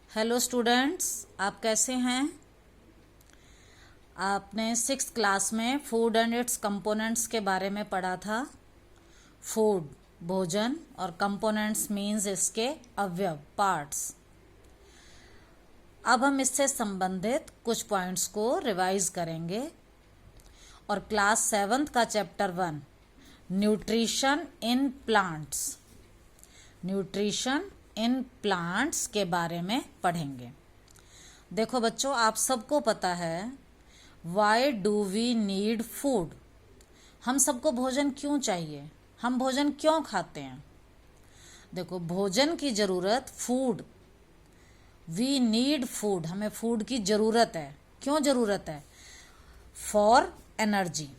Hello students, आप कैसे हैं। आपने 6th क्लास में फूड एंड इट्स कंपोनेंट्स के बारे में पढ़ा था। फूड भोजन और कंपोनेंट्स मीन्स इसके अवयव पार्ट्स। अब हम इससे संबंधित कुछ पॉइंट्स को रिवाइज करेंगे और क्लास 7th का chapter 1 nutrition in plants in plants के बारे में पढ़ेंगे। देखो बच्चों, आप सबको पता है why do we need food. हम सबको भोजन क्यों चाहिए, हम भोजन क्यों खाते हैं। देखो, भोजन की ज़रूरत फूड, वी नीड फूड, हमें फूड की ज़रूरत है। क्यों ज़रूरत है? For energy.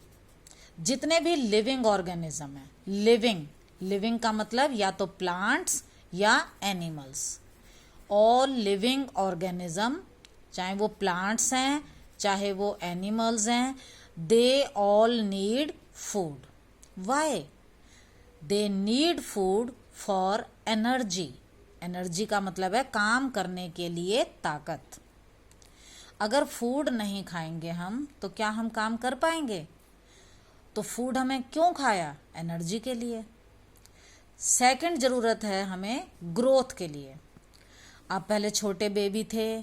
जितने भी लिविंग ऑर्गेनिज्म हैं, लिविंग का मतलब या तो प्लांट्स या एनिमल्स। ऑल लिविंग ऑर्गेनिज्म, चाहे वो प्लांट्स हैं चाहे वो एनिमल्स हैं, they all need food. Why? They need food for energy. Energy का मतलब है काम करने के लिए ताकत। अगर फूड नहीं खाएंगे हम तो क्या हम काम कर पाएंगे? तो फूड हमें क्यों खाया? एनर्जी के लिए। सेकंड ज़रूरत है हमें ग्रोथ के लिए। आप पहले छोटे बेबी थे,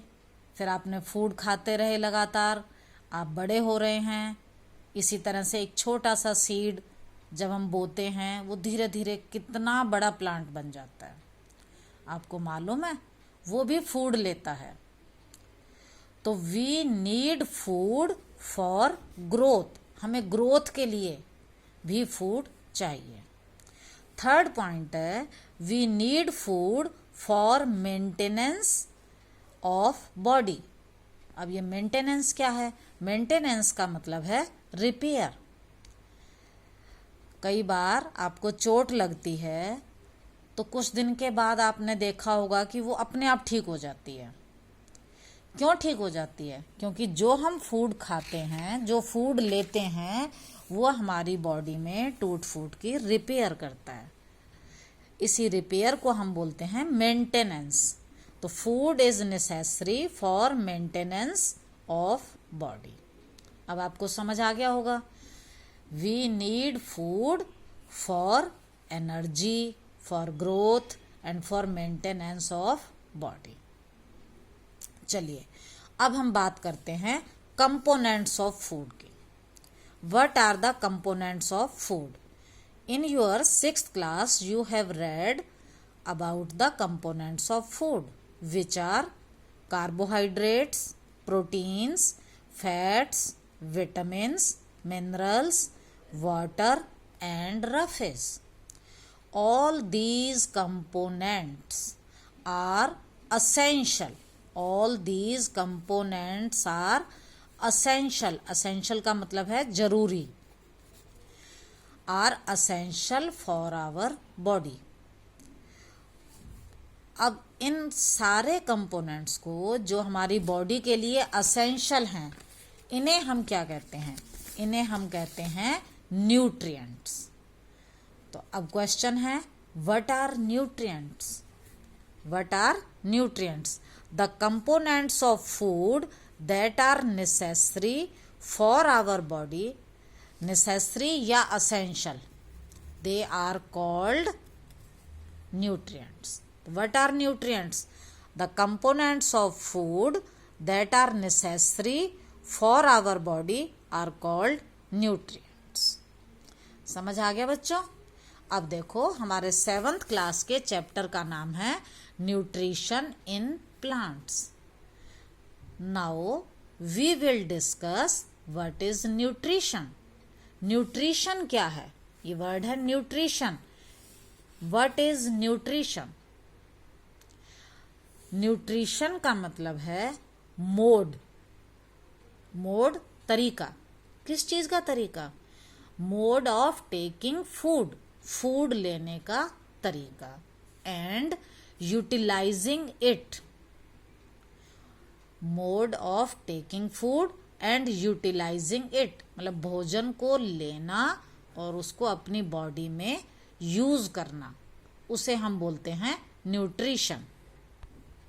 फिर आपने फूड खाते रहे लगातार, आप बड़े हो रहे हैं। इसी तरह से एक छोटा सा सीड जब हम बोते हैं वो धीरे धीरे कितना बड़ा प्लांट बन जाता है, आपको मालूम है? वो भी फूड लेता है। तो we need food for growth, हमें ग्रोथ के लिए भी फूड चाहिए। थर्ड पॉइंट है we need food for maintenance of body. अब ये मेंटेनेंस क्या है? मेंटेनेंस का मतलब है रिपेयर। कई बार आपको चोट लगती है तो कुछ दिन के बाद आपने देखा होगा कि वो अपने आप ठीक हो जाती है। क्यों ठीक हो जाती है? क्योंकि जो हम फूड खाते हैं, जो फूड लेते हैं, वो हमारी बॉडी में टूट फूट की रिपेयर करता है। इसी रिपेयर को हम बोलते हैं मेंटेनेंस। तो food is necessary for maintenance of body. अब आपको समझ आ गया होगा। We need food for energy, for growth and for maintenance of body. चलिए अब हम बात करते हैं कंपोनेंट्स ऑफ फूड की। What are the components of food? In your 6th class, you have read about the components of food, which are carbohydrates, proteins, fats, vitamins, minerals, water, and roughes. All these components are essential. All these components are essential. Essential का मतलब है जरूरी। Are essential for our body. अब इन सारे components को जो हमारी बॉडी के लिए असेंशियल हैं, इन्हें हम क्या कहते हैं? इन्हें हम कहते हैं न्यूट्रिएंट्स। तो अब क्वेश्चन है, what are nutrients? What are nutrients? The components of food that are necessary for our body, necessary या essential, they are called nutrients. What are nutrients? The components of food that are necessary for our body are called nutrients. समझ आ गया बच्चों? अब देखो, हमारे 7th class के chapter का नाम है nutrition in plants. Now we will discuss what is nutrition. Nutrition क्या है? ये वर्ड है nutrition. What is nutrition? Nutrition का मतलब है मोड। मोड तरीका। किस चीज का तरीका? Mode of taking food, food लेने का तरीका। And utilising it. Mode of taking food and utilising it मतलब भोजन को लेना और उसको अपनी बॉडी में यूज करना, उसे हम बोलते हैं न्यूट्रिशन।